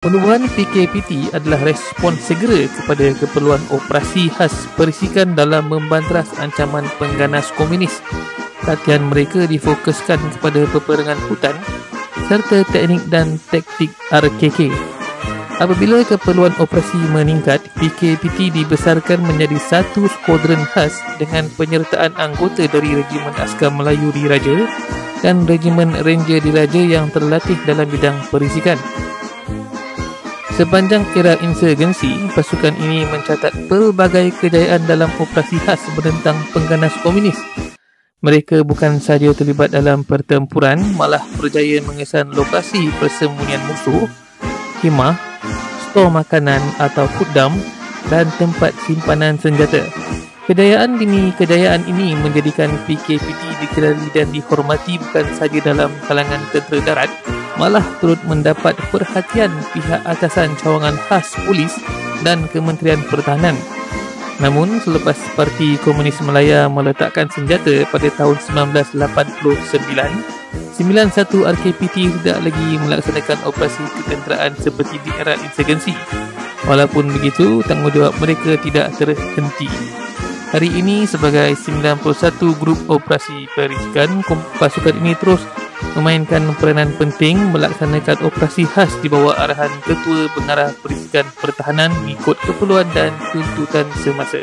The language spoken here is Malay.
Penubuhan PKPT adalah respons segera kepada keperluan operasi khas perisikan dalam membanteras ancaman pengganas komunis. Latihan mereka difokuskan kepada peperangan hutan serta teknik dan taktik RKK. Apabila keperluan operasi meningkat, PKPT dibesarkan menjadi satu skuadron khas dengan penyertaan anggota dari Regimen Askar Melayu Diraja dan Regimen Ranger Diraja yang terlatih dalam bidang perisikan. Sepanjang era insurgensi, pasukan ini mencatat pelbagai kejayaan dalam operasi khas menentang pengganas komunis. Mereka bukan sahaja terlibat dalam pertempuran, malah berjaya mengesan lokasi persembunyian musuh, khemah, stor makanan atau kudam dan tempat simpanan senjata. Kejayaan ini menjadikan PKPT dikenali dan dihormati bukan sahaja dalam kalangan tentera darat, malah turut mendapat perhatian pihak atasan cawangan khas polis dan Kementerian Pertahanan. Namun, selepas Parti Komunis Malaya meletakkan senjata pada tahun 1989, 91 RKPT tidak lagi melaksanakan operasi ketenteraan seperti di era insurgensi. Walaupun begitu, tanggungjawab mereka tidak terhenti. Hari ini, sebagai 91 grup operasi perisikan, pasukan ini terus memainkan peranan penting melaksanakan operasi khas di bawah arahan Ketua Pengarah Perisikan Pertahanan mengikut keperluan dan tuntutan semasa.